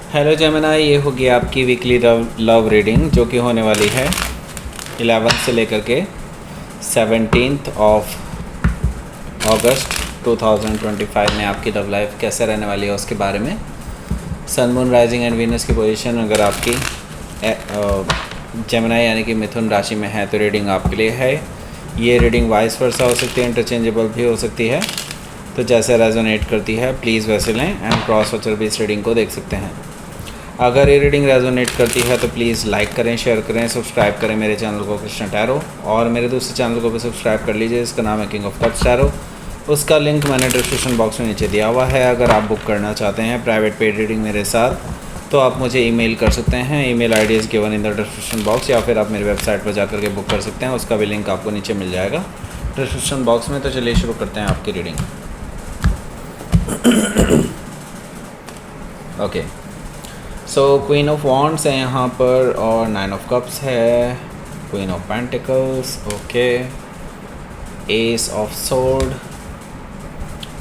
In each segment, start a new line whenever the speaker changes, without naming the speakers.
Hello Gemini, ये होगी आपकी वीकली लव रीडिंग जो कि होने वाली है 11 से लेकर के 17 अगस्त 2025 में आपकी लव लाइफ कैसे रहने वाली है उसके बारे में। सन, मून, राइजिंग एंड वीनस की पोजीशन अगर आपकी जेमिनी यानी कि मिथुन राशि में है तो रीडिंग आपके लिए है। ये रीडिंग वाइस वर्सा हो सकती है, इंटरचेंजेबल भी हो सकती है, तो जैसे रेजोनेट करती है प्लीज़ वैसे लें। एंड क्रॉस वॉचर भी इस रीडिंग को देख सकते हैं। अगर ये रीडिंग रेजोनेट करती है तो प्लीज़ लाइक करें, शेयर करें, सब्सक्राइब करें मेरे चैनल को कृष्ण टैरो, और मेरे दूसरे चैनल को भी सब्सक्राइब कर लीजिए, इसका नाम है किंग ऑफ कप्स टैरो। उसका लिंक मैंने डिस्क्रिप्शन बॉक्स में नीचे दिया हुआ है। अगर आप बुक करना चाहते हैं प्राइवेट पेड रीडिंग मेरे साथ तो आप मुझे ईमेल कर सकते हैं। Email ID is given in the description box, या फिर आप मेरी वेबसाइट पर जाकर के बुक कर सकते हैं, उसका भी लिंक आपको नीचे मिल जाएगा डिस्क्रिप्शन बॉक्स में। तो चलिए शुरू करते हैं आपकी reading. Okay, so queen of wands है यहाँ पर और 9 ऑफ कप्स है, queen of pentacles, okay, S of sword,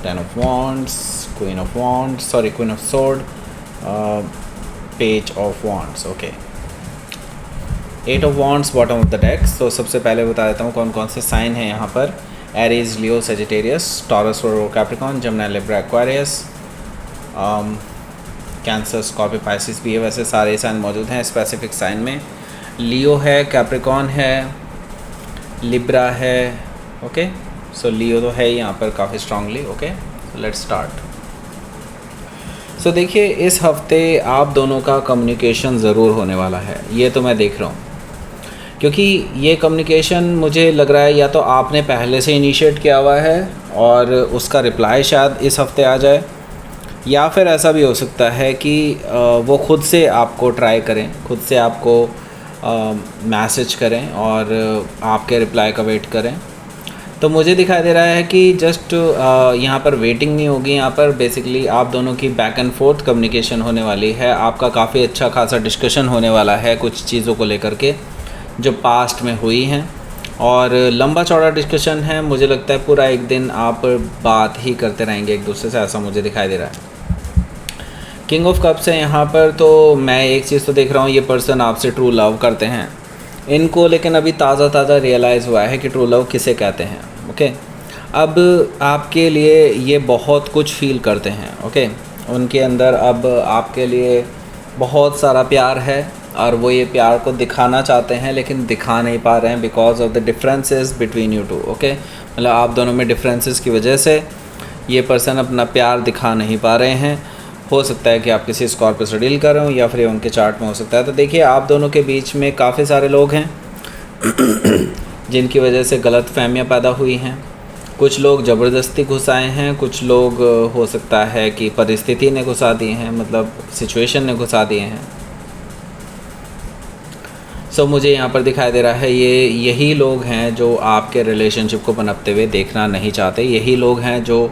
10 of wands, queen of wands, sorry queen of sword, page of wands, okay, 8 of wands bottom of the deck. तो सबसे पहले बता देता हूँ कौन कौन से साइन हैं यहाँ पर। Aries, Leo, Sagittarius, Taurus, Virgo, Capricorn, Gemini, Libra, Aquarius, Cancer, Scorpio, Pisces भी है। वैसे सारे साइन मौजूद हैं स्पेसिफिक साइन में। लियो है, कैप्रिकॉर्न है, लिब्रा है, ओके। सो लियो तो है ही यहाँ पर काफ़ी strongly, okay. Let's start. So देखिए, इस हफ्ते आप दोनों का कम्युनिकेशन ज़रूर होने वाला है, ये तो मैं देख रहा हूँ, क्योंकि ये कम्युनिकेशन मुझे लग रहा है या तो आपने पहले से इनिशिएट किया हुआ है और उसका रिप्लाई शायद इस हफ्ते आ जाए, या फिर ऐसा भी हो सकता है कि वो खुद से आपको ट्राई करें, खुद से आपको मैसेज करें और आपके रिप्लाई का वेट करें। तो मुझे दिखाई दे रहा है कि जस्ट यहाँ पर वेटिंग नहीं होगी, यहाँ पर बेसिकली आप दोनों की बैक एंड फोर्थ कम्युनिकेशन होने वाली है। आपका काफ़ी अच्छा खासा डिस्कशन होने वाला है कुछ चीज़ों को लेकर के जो पास्ट में हुई हैं, और लंबा चौड़ा डिस्कशन है। मुझे लगता है पूरा एक दिन आप बात ही करते रहेंगे एक दूसरे से, ऐसा मुझे दिखाई दे रहा है। किंग ऑफ कप्स है यहाँ पर, तो मैं एक चीज़ तो देख रहा हूँ, ये पर्सन आपसे ट्रू लव करते हैं इनको, लेकिन अभी ताज़ा रियलाइज़ हुआ है कि ट्रू लव किसे कहते हैं, ओके। अब आपके लिए ये बहुत कुछ फील करते हैं, ओके। उनके अंदर अब आपके लिए बहुत सारा प्यार है और वो ये प्यार को दिखाना चाहते हैं लेकिन दिखा नहीं पा रहे हैं because of the differences between you two, okay. मतलब आप दोनों में डिफरेंसेस की वजह से ये पर्सन अपना प्यार दिखा नहीं पा रहे हैं। हो सकता है कि आप किसी स्कॉर्पियो से डील कर रहे हो या फिर उनके चार्ट में हो सकता है। तो देखिए, आप दोनों के बीच में काफ़ी सारे लोग हैं जिनकी वजह से गलत फहमियाँ पैदा हुई हैं। कुछ लोग ज़बरदस्ती घुस आए हैं, कुछ लोग हो सकता है कि परिस्थिति ने घुसा दिए हैं, मतलब सिचुएशन ने घुसा दिए हैं। सो मुझे यहाँ पर दिखाई दे रहा है यही लोग हैं जो आपके रिलेशनशिप को पनपते हुए देखना नहीं चाहते। यही लोग हैं जो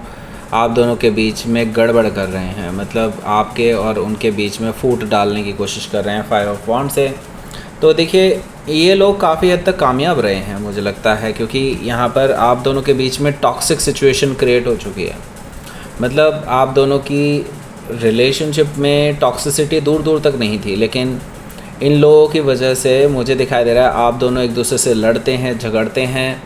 आप दोनों के बीच में गड़बड़ कर रहे हैं, मतलब आपके और उनके बीच में फूट डालने की कोशिश कर रहे हैं 5 ऑफ वॉन्ड्स से। तो देखिए, ये लोग काफ़ी हद तक कामयाब रहे हैं मुझे लगता है, क्योंकि यहाँ पर आप दोनों के बीच में टॉक्सिक सिचुएशन क्रिएट हो चुकी है। मतलब आप दोनों की रिलेशनशिप में टॉक्सिसिटी दूर दूर तक नहीं थी, लेकिन इन लोगों की वजह से मुझे दिखाई दे रहा है आप दोनों एक दूसरे से लड़ते हैं, झगड़ते हैं,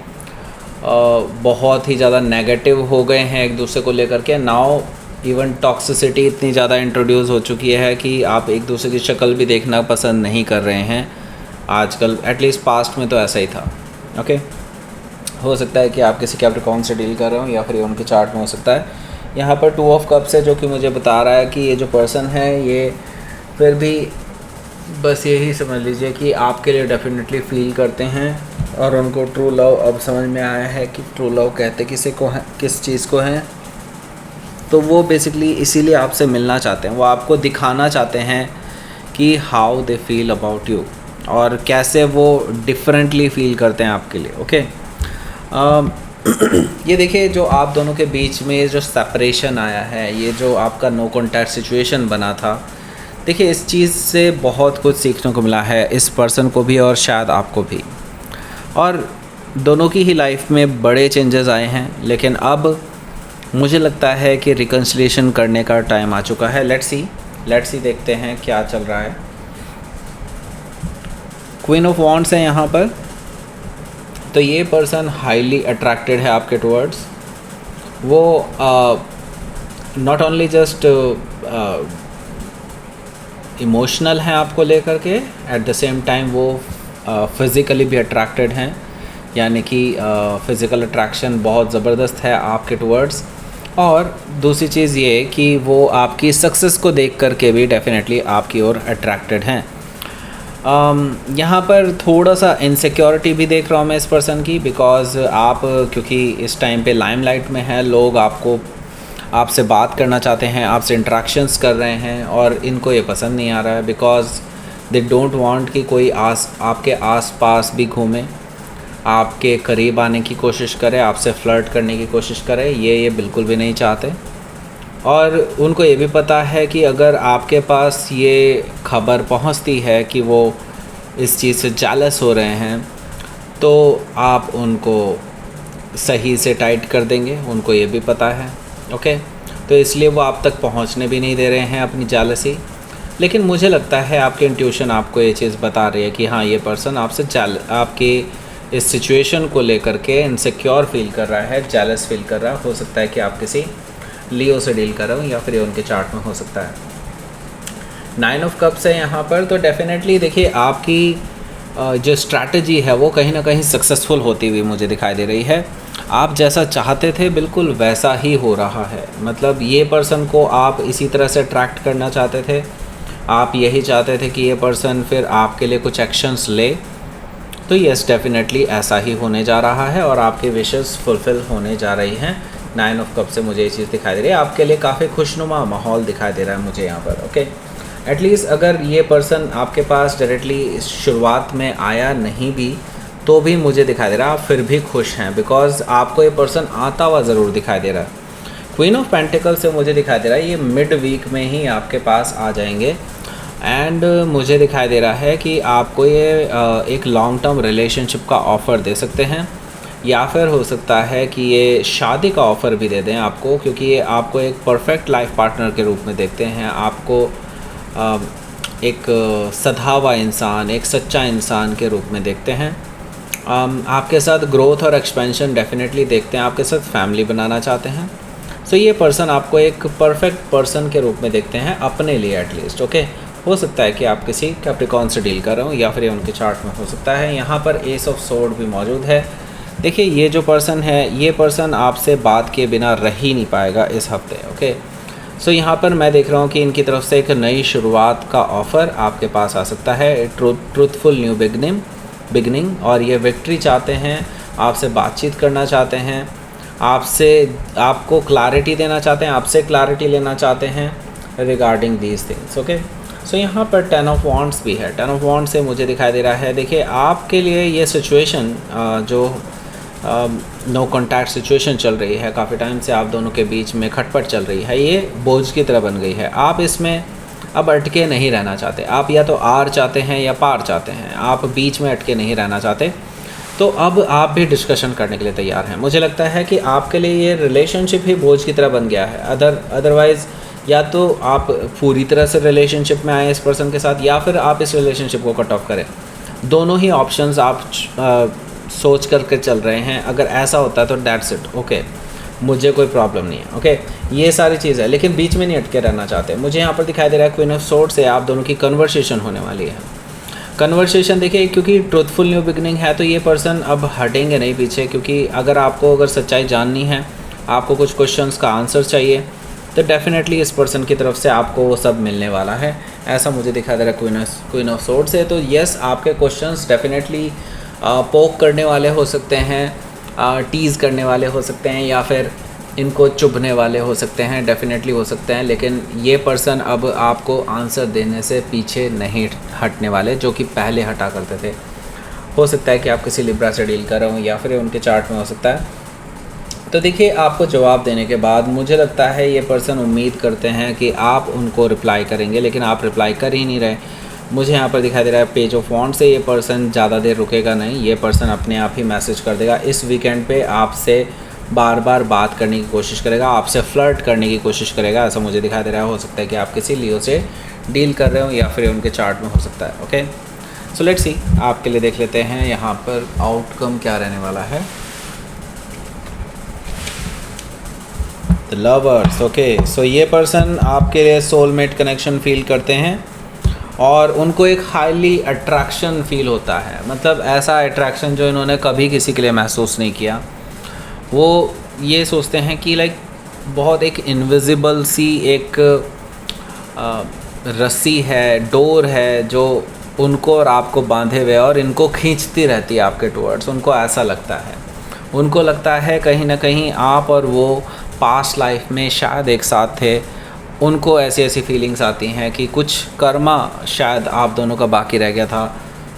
बहुत ही ज़्यादा नेगेटिव हो गए हैं एक दूसरे को लेकर के। नाउ इवन टॉक्सिसिटी इतनी ज़्यादा इंट्रोड्यूस हो चुकी है कि आप एक दूसरे की शक्ल भी देखना पसंद नहीं कर रहे हैं आजकल, एटलीस्ट पास्ट में तो ऐसा ही था, ओके। हो सकता है कि आप किसी कैप्रिकॉर्न से डील कर रहे हो या फिर उनके चार्ट में हो सकता है। यहाँ पर 2 ऑफ कप्स है जो कि मुझे बता रहा है कि ये जो पर्सन है ये फिर भी बस यही समझ लीजिए कि आपके लिए डेफिनेटली फ़ील करते हैं, और उनको ट्रू लव अब समझ में आया है कि ट्रू लव कहते किसी को हैं, किस चीज़ को हैं। तो वो बेसिकली इसीलिए आपसे मिलना चाहते हैं, वो आपको दिखाना चाहते हैं कि how they feel about you और कैसे वो डिफरेंटली फ़ील करते हैं आपके लिए, ओके। ये देखिए, जो आप दोनों के बीच में जो सेपरेशन आया है, ये जो आपका नो कॉन्टैक्ट सिचुएशन बना था, देखिए इस चीज़ से बहुत कुछ सीखने को मिला है इस पर्सन को भी और शायद आपको भी, और दोनों की ही लाइफ में बड़े चेंजेस आए हैं। लेकिन अब मुझे लगता है कि रिकन्सिलिएशन करने का टाइम आ चुका है। लेट्स सी लेट्स सी देखते हैं क्या चल रहा है। क्वीन ऑफ वॉन्ड्स है यहाँ पर, तो ये पर्सन हाईली अट्रैक्टेड है आपके टुवर्ड्स। वो नॉट ओनली जस्ट इमोशनल हैं आपको लेकर के, एट द सेम टाइम वो फिज़िकली भी अट्रैक्टेड हैं, यानी कि फ़िज़िकल अट्रैक्शन बहुत ज़बरदस्त है आपके टुवर्ड्स। और दूसरी चीज़ ये कि वो आपकी सक्सेस को देख कर के भी डेफिनेटली आपकी ओर अट्रैक्टेड हैं। यहाँ पर थोड़ा सा इनसिक्योरिटी भी देख रहा हूँ मैं इस पर्सन की, बिकॉज़ आप क्योंकि इस टाइम पे लाइमलाइट में हैं, लोग आपसे बात करना चाहते हैं, आपसे इंटरेक्शंस कर रहे हैं, और इनको ये पसंद नहीं आ रहा है बिकॉज़ दे डोंट वांट कि कोई आपके आसपास भी घूमे, आपके करीब आने की कोशिश करे, आपसे फ्लर्ट करने की कोशिश करे, ये बिल्कुल भी नहीं चाहते। और उनको ये भी पता है कि अगर आपके पास ये खबर पहुंचती है कि वो इस चीज़ से जेलस हो रहे हैं, तो आप उनको सही से टाइट कर देंगे, उनको ये भी पता है। ओके, तो इसलिए वो आप तक पहुंचने भी नहीं दे रहे हैं अपनी जेलसी। लेकिन मुझे लगता है आपकी इंट्यूशन आपको ये चीज़ बता रही है कि हाँ, ये पर्सन आपसे आपके इस सिचुएशन को लेकर के इनसिक्योर फील कर रहा है, जेलस फील कर रहा है। हो सकता है कि आप किसी लियो से डील कर रहे हो, या फिर ये उनके चार्ट में हो सकता है। 9 ऑफ कप्स है यहाँ पर, तो डेफिनेटली देखिए आपकी जो स्ट्रैटेजी है वो कहीं ना कहीं सक्सेसफुल होती हुई मुझे दिखाई दे रही है। आप जैसा चाहते थे बिल्कुल वैसा ही हो रहा है। मतलब ये पर्सन को आप इसी तरह से अट्रैक्ट करना चाहते थे, आप यही चाहते थे कि ये पर्सन फिर आपके लिए कुछ एक्शंस ले, तो यस डेफिनेटली ऐसा ही होने जा रहा है और आपके विशेस फुलफ़िल होने जा रही हैं। 9 ऑफ कप से मुझे ये चीज़ दिखाई दे रही है, आपके लिए काफ़ी खुशनुमा माहौल दिखाई दे रहा है मुझे यहाँ पर। ओके, एटलीस्ट अगर ये पर्सन आपके पास डायरेक्टली शुरुआत में आया नहीं भी, तो भी मुझे दिखाई दे रहा है आप फिर भी खुश हैं, बिकॉज आपको ये पर्सन आता हुआ ज़रूर दिखाई दे रहा है। क्वीन ऑफ पेंटिकल से मुझे दिखाई दे रहा है ये मिड वीक में ही आपके पास आ जाएंगे, एंड मुझे दिखाई दे रहा है कि आपको ये एक लॉन्ग टर्म रिलेशनशिप का ऑफ़र दे सकते हैं, या फिर हो सकता है कि ये शादी का ऑफ़र भी दे दें आपको, क्योंकि ये आपको एक परफेक्ट लाइफ पार्टनर के रूप में देखते हैं। आपको एक सधा हुआ इंसान, एक सच्चा इंसान के रूप में देखते हैं। आपके साथ ग्रोथ और एक्सपेंशन डेफिनेटली देखते हैं, आपके साथ फैमिली बनाना चाहते हैं। सो ये पर्सन आपको एक परफेक्ट पर्सन के रूप में देखते हैं अपने लिए एटलीस्ट। ओके, हो सकता है कि आप किसी कैप्रिकॉर्न से डील कर रहे हो, या फिर ये उनके चार्ट में हो सकता है। यहाँ पर एस ऑफ सोर्ड भी मौजूद है। देखिए ये जो पर्सन है, ये पर्सन आपसे बात किए बिना रह ही नहीं पाएगा इस हफ्ते। ओके, सो यहाँ पर मैं देख रहा हूँ कि इनकी तरफ से एक नई शुरुआत का ऑफ़र आपके पास आ सकता है, ट्रूथफुल न्यू बिगनिंग, और ये विक्ट्री चाहते हैं, आपसे बातचीत करना चाहते हैं, आपको क्लैरिटी देना चाहते हैं, आपसे क्लैरिटी लेना चाहते हैं रिगार्डिंग दीज थिंग्स। ओके, सो यहाँ पर 10 ऑफ वॉन्ड्स भी है। 10 ऑफ वॉन्ड्स से मुझे दिखाई दे रहा है, देखिए आपके लिए ये सिचुएशन जो नो कॉन्टैक्ट सिचुएशन चल रही है, काफ़ी टाइम से आप दोनों के बीच में खटपट चल रही है, ये बोझ की तरह बन गई है। आप इसमें अब अटके नहीं रहना चाहते, आप या तो आर चाहते हैं या पार चाहते हैं, आप बीच में अटके नहीं रहना चाहते। तो अब आप भी डिस्कशन करने के लिए तैयार हैं। मुझे लगता है कि आपके लिए ये रिलेशनशिप ही बोझ की तरह बन गया है। अदरवाइज़ या तो आप पूरी तरह से रिलेशनशिप में आए इस पर्सन के साथ, या फिर आप इस रिलेशनशिप को कट ऑफ करें। दोनों ही ऑप्शंस आप सोच करके चल रहे हैं। अगर ऐसा होता है तो दैट्स इट। ओके, मुझे कोई प्रॉब्लम नहीं है। ओके, ये सारी चीज़ है, लेकिन बीच में नहीं अटके रहना चाहते। मुझे यहाँ पर दिखाई दे रहा है क्वीन ऑफ सोर्ड से आप दोनों की कन्वर्सेशन होने वाली है। कन्वर्सेशन देखिए, क्योंकि ट्रूथफुल न्यू बिगनिंग है, तो ये पर्सन अब हटेंगे नहीं पीछे, क्योंकि अगर सच्चाई जाननी है, आपको कुछ क्वेश्चंस का आंसर चाहिए, तो डेफिनेटली इस पर्सन की तरफ से आपको वो सब मिलने वाला है। ऐसा मुझे दिखा दे रहा है क्वीन ऑफ सोर्ड से। तो यस, आपके क्वेश्चंस डेफिनेटली पोक करने वाले हो सकते हैं, टीज़ करने वाले हो सकते हैं, या फिर इनको चुभने वाले हो सकते हैं, डेफिनेटली हो सकते हैं। लेकिन ये पर्सन अब आपको आंसर देने से पीछे नहीं हटने वाले, जो कि पहले हटा करते थे। हो सकता है कि आप किसी लिब्रा से डील कर रहे हो, या फिर उनके चार्ट में हो सकता है। तो देखिए, आपको जवाब देने के बाद मुझे लगता है ये पर्सन उम्मीद करते हैं कि आप उनको रिप्लाई करेंगे, लेकिन आप रिप्लाई कर ही नहीं रहे। मुझे यहाँ पर दिखाई दे रहा है पेज ऑफ वॉन्ड से, ये पर्सन ज़्यादा देर रुकेगा नहीं, ये पर्सन अपने आप ही मैसेज कर देगा। इस वीकेंड पे आपसे बार बार बात करने की कोशिश करेगा, आपसे फ्लर्ट करने की कोशिश करेगा, ऐसा मुझे दिखाई दे रहा है। हो सकता है कि आप किसी लियो से डील कर रहे हो या फिर उनके चार्ट में हो सकता है। ओके, सो लेट्स सी, आपके लिए देख लेते हैं यहाँ पर आउटकम क्या रहने वाला है। द लवर्स, ओके, सो ये पर्सन आपके लिए सोलमेट कनेक्शन फील करते हैं और उनको एक हाईली अट्रैक्शन फील होता है, मतलब ऐसा अट्रैक्शन जो इन्होंने कभी किसी के लिए महसूस नहीं किया। वो ये सोचते हैं कि लाइक बहुत एक इनविजिबल सी एक रस्सी है, डोर है जो उनको और आपको बांधे हुए और इनको खींचती रहती है आपके टुवर्ड्स। उनको ऐसा लगता है, उनको लगता है कहीं ना कहीं आप और वो पास्ट लाइफ में शायद एक साथ थे। उनको ऐसी ऐसी फीलिंग्स आती हैं कि कुछ कर्मा शायद आप दोनों का बाकी रह गया था।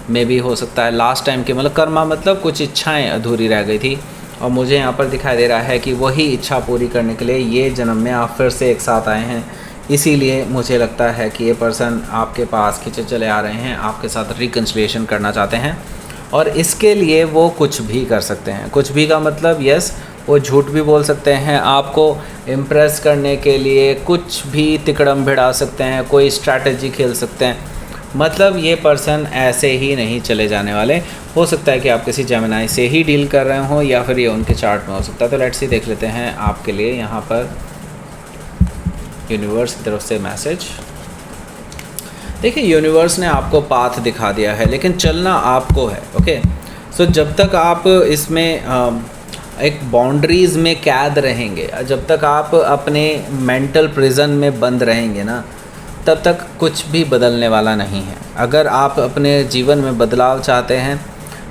मे भी हो सकता है लास्ट टाइम के, मतलब कर्मा मतलब कुछ इच्छाएं अधूरी रह गई थी और मुझे यहाँ पर दिखाई दे रहा है कि वही इच्छा पूरी करने के लिए ये जन्म में आप फिर से एक साथ आए हैं। इसीलिए मुझे लगता है कि ये पर्सन आपके पास खींचे चले आ रहे हैं, आपके साथ रिकन्सिलिएशन करना चाहते हैं और इसके लिए वो कुछ भी कर सकते हैं। कुछ भी का मतलब यस, वो झूठ भी बोल सकते हैं, आपको इम्प्रेस करने के लिए कुछ भी तिकड़म भिड़ा सकते हैं, कोई स्ट्रैटेजी खेल सकते हैं। मतलब ये पर्सन ऐसे ही नहीं चले जाने वाले। हो सकता है कि आप किसी जेमिनाई से ही डील कर रहे हो या फिर ये उनके चार्ट में हो सकता है। तो लेट्स सी, देख लेते हैं आपके लिए यहाँ पर यूनिवर्स की तरफ से मैसेज। देखिए, यूनिवर्स ने आपको पाथ दिखा दिया है लेकिन चलना आपको है। ओके, सो जब तक आप इसमें एक बाउंड्रीज़ में कैद रहेंगे, जब तक आप अपने मेंटल प्रिजन में बंद रहेंगे ना, तब तक कुछ भी बदलने वाला नहीं है। अगर आप अपने जीवन में बदलाव चाहते हैं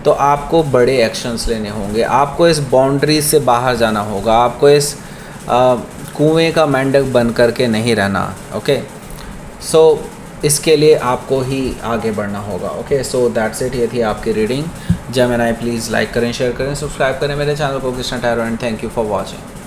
तो आपको बड़े एक्शंस लेने होंगे, आपको इस बाउंड्रीज से बाहर जाना होगा, आपको इस कुएं का मेंढक बन करके नहीं रहना। ओके, सो इसके लिए आपको ही आगे बढ़ना होगा। ओके, सो दैट्स इट, ये थी आपकी रीडिंग। जेमिनी प्लीज़ लाइक करें, शेयर करें, सब्सक्राइब करें मेरे चैनल को Krishna tarot and thank you for watching.